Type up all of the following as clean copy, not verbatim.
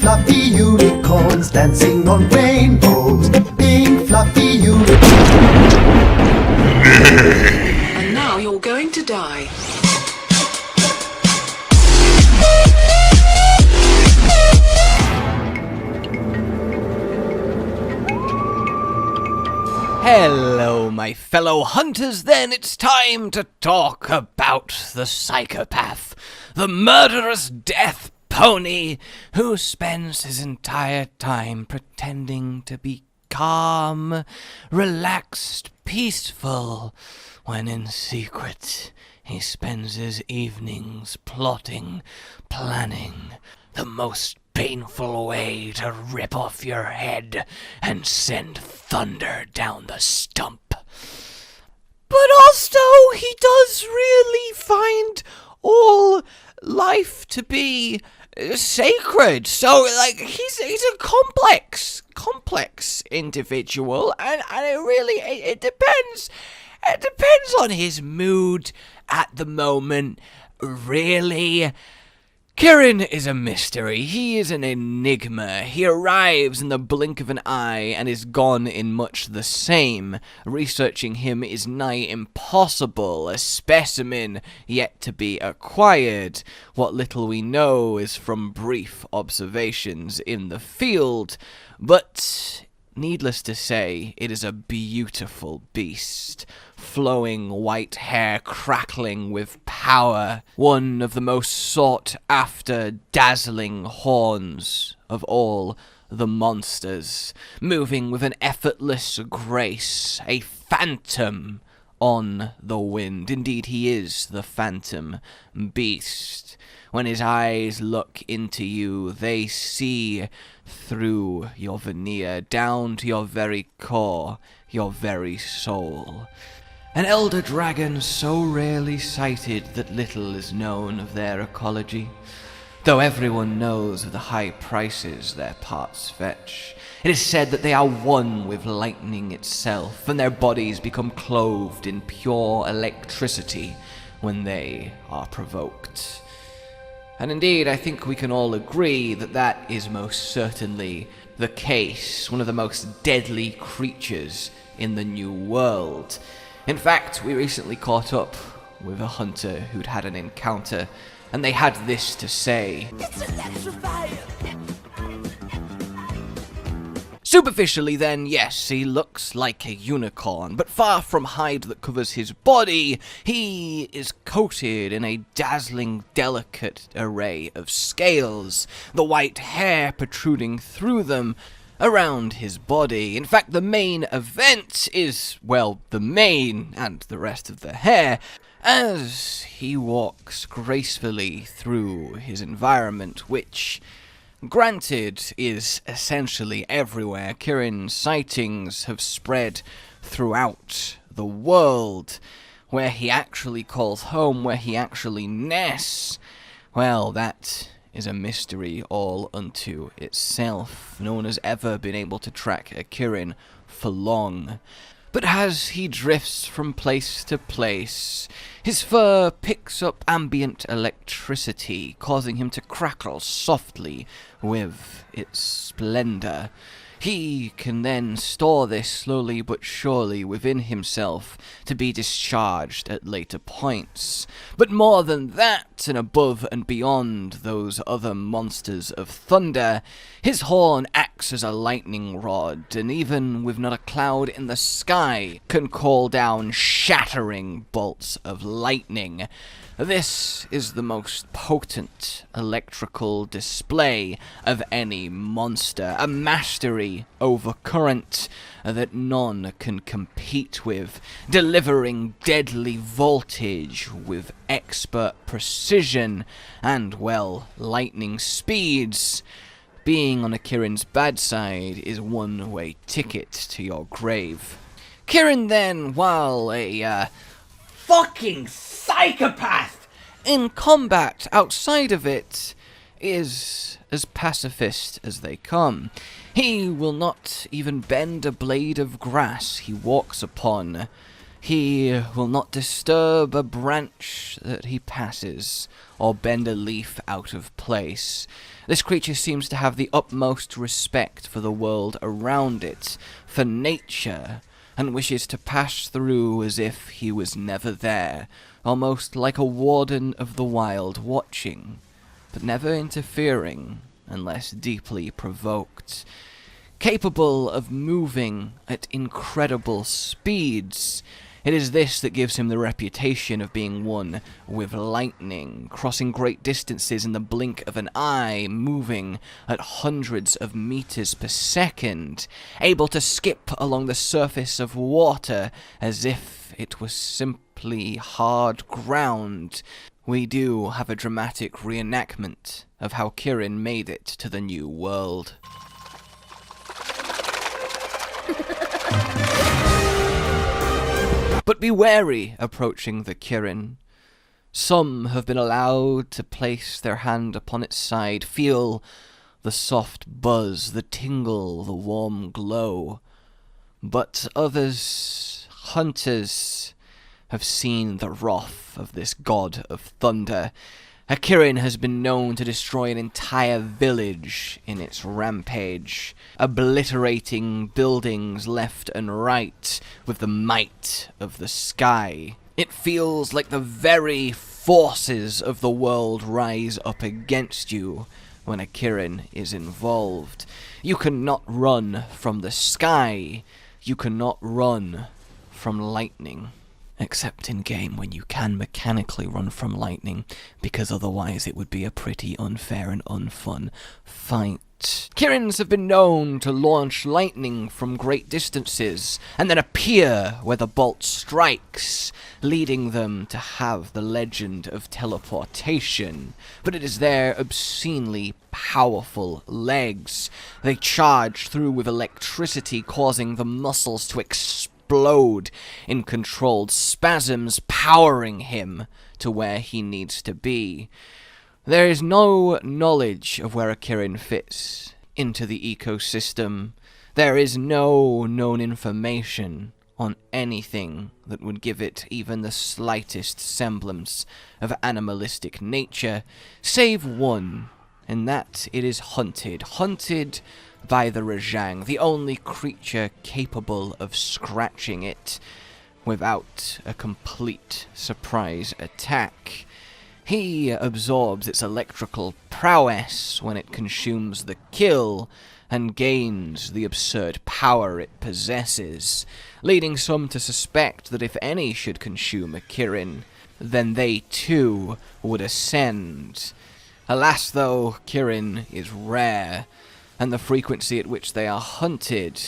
fluffy unicorns dancing on rainbows. Pink fluffy unicorns. And now you're going to die. Hello, my fellow hunters, then it's time to talk about the psychopath, the murderous death pony who spends his entire time pretending to be calm, relaxed, peaceful, when in secret he spends his evenings plotting, planning the most painful way to rip off your head and send thunder down the stump. But also, he does really find all life to be sacred. So, like, he's a complex individual, and it depends. It depends on his mood at the moment, really. Kirin is a mystery. He is an enigma. He arrives in the blink of an eye and is gone in much the same. Researching him is nigh impossible, a specimen yet to be acquired. What little we know is from brief observations in the field, but needless to say, it is a beautiful beast. Flowing white hair crackling with power. One of the most sought-after dazzling horns of all the monsters. Moving with an effortless grace. A phantom on the wind. Indeed, he is the phantom beast. When his eyes look into you, they see through your veneer, down to your very core, your very soul. An elder dragon so rarely sighted that little is known of their ecology, though everyone knows of the high prices their parts fetch. It is said that they are one with lightning itself, and their bodies become clothed in pure electricity when they are provoked. And indeed, I think we can all agree that that is most certainly the case, one of the most deadly creatures in the New World. In fact, we recently caught up with a hunter who'd had an encounter, and they had this to say. It's electrifying! Superficially then, yes, he looks like a unicorn, but far from hide that covers his body, he is coated in a dazzling, delicate array of scales, the white hair protruding through them around his body. In fact, the main event is, well, the mane and the rest of the hair, as he walks gracefully through his environment, which, granted, is essentially everywhere. Kirin's sightings have spread throughout the world. Where he actually calls home, where he actually nests, well, that is a mystery all unto itself. No one has ever been able to track a Kirin for long. But as he drifts from place to place, his fur picks up ambient electricity, causing him to crackle softly with its splendor. He can then store this slowly but surely within himself to be discharged at later points. But more than that, and above and beyond those other monsters of thunder, his horn acts as a lightning rod, and even with not a cloud in the sky, can call down shattering bolts of lightning. This is the most potent electrical display of any monster, a mastery over current that none can compete with, delivering deadly voltage with expert precision and, well, lightning speeds. Being on a Kirin's bad side is one-way ticket to your grave. Kirin then, while a fucking psychopath in combat outside of it, is as pacifist as they come. He will not even bend a blade of grass he walks upon. He will not disturb a branch that he passes, or bend a leaf out of place. This creature seems to have the utmost respect for the world around it, for nature, and wishes to pass through as if he was never there, almost like a warden of the wild watching, but never interfering unless deeply provoked. Capable of moving at incredible speeds, it is this that gives him the reputation of being one with lightning, crossing great distances in the blink of an eye, moving at hundreds of meters per second, able to skip along the surface of water as if it was simply hard ground. We do have a dramatic reenactment of how Kirin made it to the new world. But be wary approaching the Kirin. Some have been allowed to place their hand upon its side, feel the soft buzz, the tingle, the warm glow. But others, hunters, have seen the wrath of this god of thunder. A Kirin has been known to destroy an entire village in its rampage, obliterating buildings left and right with the might of the sky. It feels like the very forces of the world rise up against you when a Kirin is involved. You cannot run from the sky. You cannot run from lightning. Except in game when you can mechanically run from lightning, because otherwise it would be a pretty unfair and unfun fight. Kirins have been known to launch lightning from great distances, and then appear where the bolt strikes, leading them to have the legend of teleportation. But it is their obscenely powerful legs. They charge through with electricity, causing the muscles to explode in controlled spasms, powering him to where he needs to be. There is no knowledge of where a Kirin fits into the ecosystem. There is no known information on anything that would give it even the slightest semblance of animalistic nature, save one, and that it is hunted by the Rajang, the only creature capable of scratching it without a complete surprise attack. He absorbs its electrical prowess when it consumes the kill, and gains the absurd power it possesses, leading some to suspect that if any should consume a Kirin, then they too would ascend. Alas though, Kirin is rare, and the frequency at which they are hunted,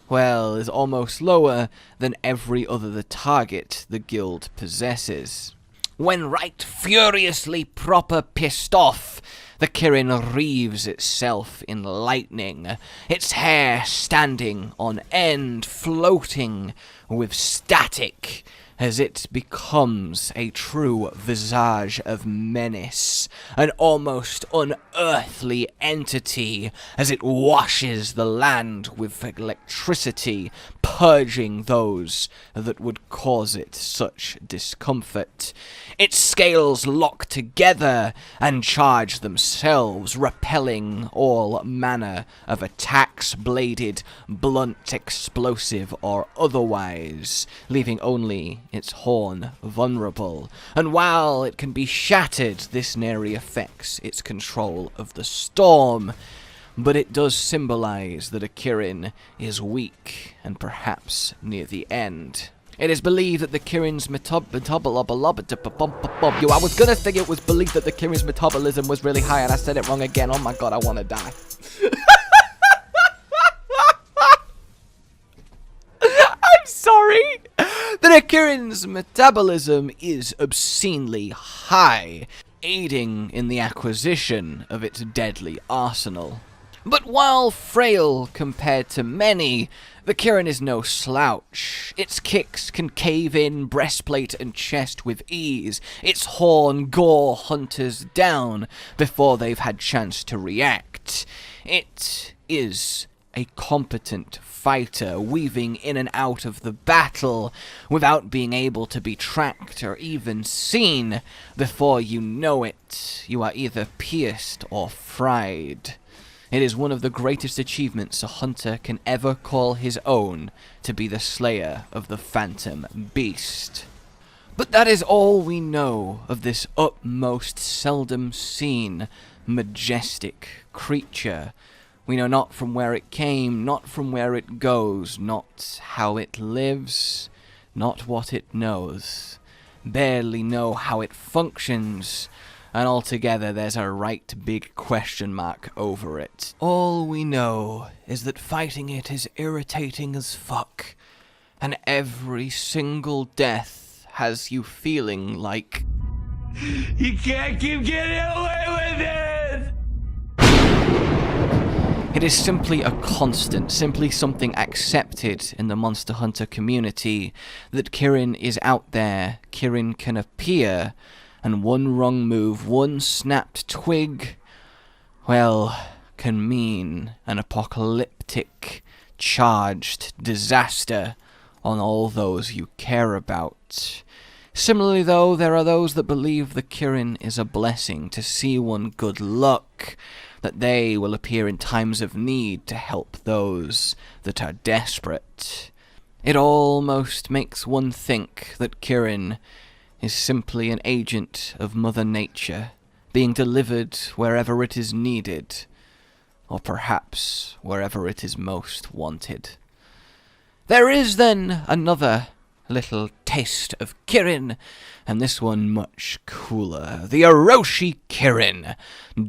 well, is almost lower than every other target the guild possesses. When right furiously proper pissed off, the Kirin reaves itself in lightning, its hair standing on end, floating with static, as it becomes a true visage of menace, an almost unearthly entity, as it washes the land with electricity, purging those that would cause it such discomfort. Its scales lock together and charge themselves, repelling all manner of attacks, bladed, blunt, explosive, or otherwise, leaving only its horn vulnerable. And while it can be shattered, this nary affects its control of the storm. But it does symbolize that a Kirin is weak and perhaps near the end. It is believed that the Kirin's I was gonna say it was believed that the Kirin's metabolism was really high, and I said it wrong again. Oh my god, I wanna die. I'm sorry. That a Kirin's metabolism is obscenely high, aiding in the acquisition of its deadly arsenal. But while frail compared to many, the Kirin is no slouch. Its kicks can cave in breastplate and chest with ease. Its horn gore hunters down before they've had chance to react. It is a competent fighter weaving in and out of the battle without being able to be tracked or even seen. Before you know it, you are either pierced or fried. It is one of the greatest achievements a hunter can ever call his own, to be the slayer of the phantom beast. But that is all we know of this utmost seldom seen, majestic creature. We know not from where it came, not from where it goes, not how it lives, not what it knows. Barely know how it functions, and altogether there's a right big question mark over it. All we know is that fighting it is irritating as fuck, and every single death has you feeling like you can't keep getting away with it! It is simply a constant, simply something accepted in the Monster Hunter community, that Kirin is out there, Kirin can appear, and one wrong move, one snapped twig, well, can mean an apocalyptic, charged disaster on all those you care about. Similarly, though, there are those that believe the Kirin is a blessing, to see one good luck, that they will appear in times of need to help those that are desperate. It almost makes one think that Kirin is simply an agent of Mother Nature, being delivered wherever it is needed, or perhaps wherever it is most wanted. There is then another little taste of Kirin, and this one much cooler. The Orochi Kirin.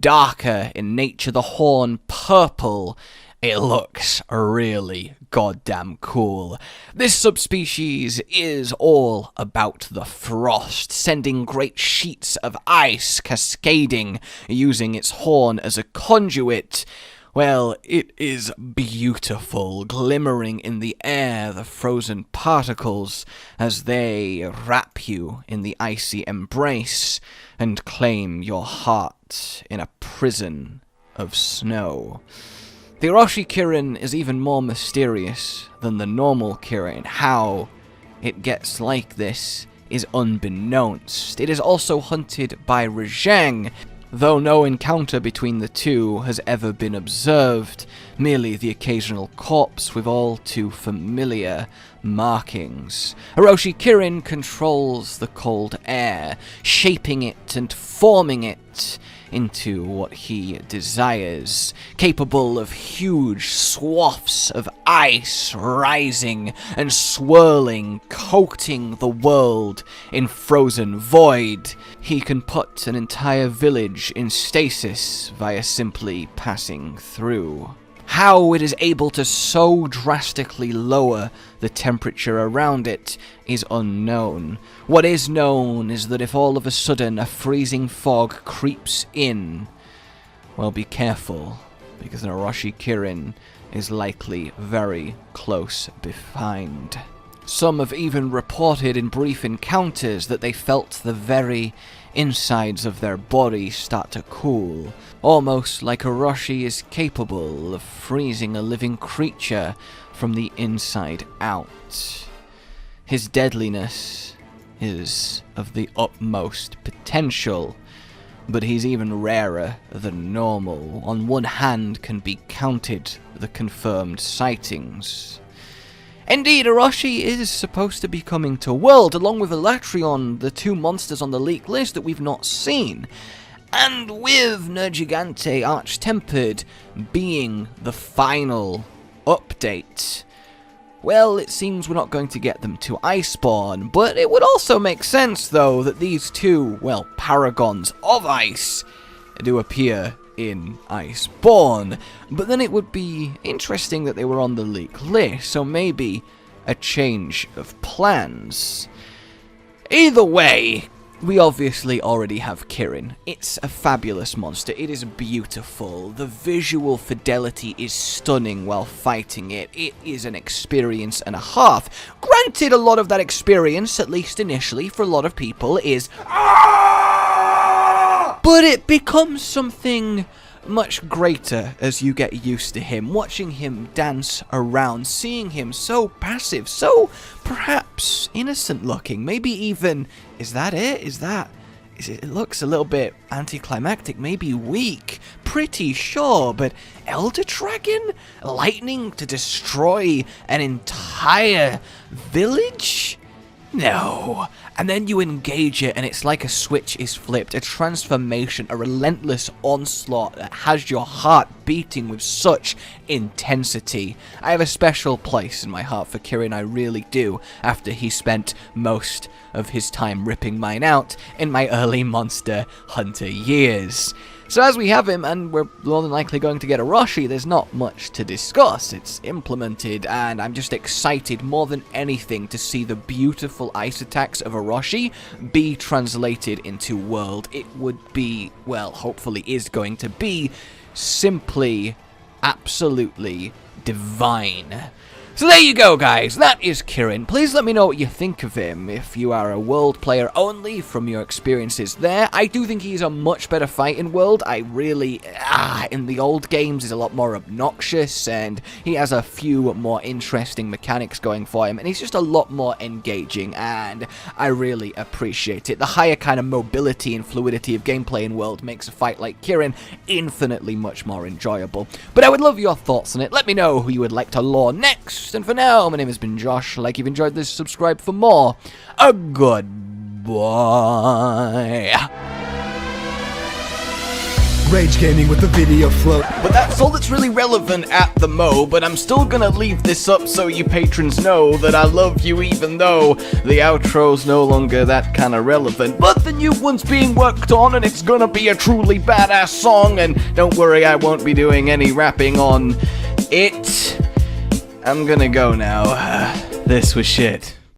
Darker in nature, the horn purple. It looks really goddamn cool. This subspecies is all about the frost, sending great sheets of ice cascading, using its horn as a conduit. Well, it is beautiful, glimmering in the air, the frozen particles, as they wrap you in the icy embrace and claim your heart in a prison of snow. The Orochi Kirin is even more mysterious than the normal Kirin. How it gets like this is unbeknownst. It is also hunted by Rajang, though no encounter between the two has ever been observed, merely the occasional corpse with all too familiar markings. Orochi Kirin controls the cold air, shaping it and forming it into what he desires, capable of huge swaths of ice rising and swirling, coating the world in frozen void. He can put an entire village in stasis via simply passing through. How it is able to so drastically lower the temperature around it is unknown. What is known is that if all of a sudden a freezing fog creeps in, well, be careful, because an Orochi Kirin is likely very close behind. Some have even reported in brief encounters that they felt the very insides of their body start to cool, almost like Orochi is capable of freezing a living creature from the inside out. His deadliness is of the utmost potential, but he's even rarer than normal. On one hand can be counted the confirmed sightings. Indeed, Orochi is supposed to be coming to World, along with Elatrion, the two monsters on the leak list that we've not seen. And with Nergigante Arch-Tempered being the final update, well, it seems we're not going to get them to Iceborne, but it would also make sense, though, that these two, well, paragons of ice do appear in Iceborne. But then it would be interesting that they were on the leak list, so maybe a change of plans. Either way, we obviously already have Kirin. It's a fabulous monster. It is beautiful. The visual fidelity is stunning while fighting it. It is an experience and a half. Granted, a lot of that experience, at least initially, for a lot of people, is but it becomes something much greater as you get used to him, watching him dance around, seeing him so passive, so perhaps innocent looking, maybe even, is that it? It looks a little bit anticlimactic, maybe weak, pretty sure, but Elder Dragon? Lightning to destroy an entire village? No. And then you engage it and it's like a switch is flipped, a transformation, a relentless onslaught that has your heart beating with such intensity. I have a special place in my heart for Kirin, I really do, after he spent most of his time ripping mine out in my early Monster Hunter years. So as we have him, and we're more than likely going to get Orochi, there's not much to discuss. It's implemented, and I'm just excited more than anything to see the beautiful ice attacks of Orochi be translated into World. It would be, well, hopefully is going to be, simply, absolutely divine. So there you go, guys, that is Kirin. Please let me know what you think of him. If you are a World player only, from your experiences there, I do think he's a much better fight in World. I really, in the old games, he's a lot more obnoxious, and he has a few more interesting mechanics going for him, and he's just a lot more engaging, and I really appreciate it. The higher kind of mobility and fluidity of gameplay in World makes a fight like Kirin infinitely much more enjoyable. But I would love your thoughts on it. Let me know who you would like to lore next. And for now, my name has been Josh. Like you've enjoyed this, subscribe for more. A goodbye. Rage Gaming with the video float. But that's all that's really relevant at the mo, but I'm still gonna leave this up so you patrons know that I love you even though the outro's no longer that kind of relevant. But the new one's being worked on and it's gonna be a truly badass song, and don't worry, I won't be doing any rapping on it. I'm gonna go now. This was shit.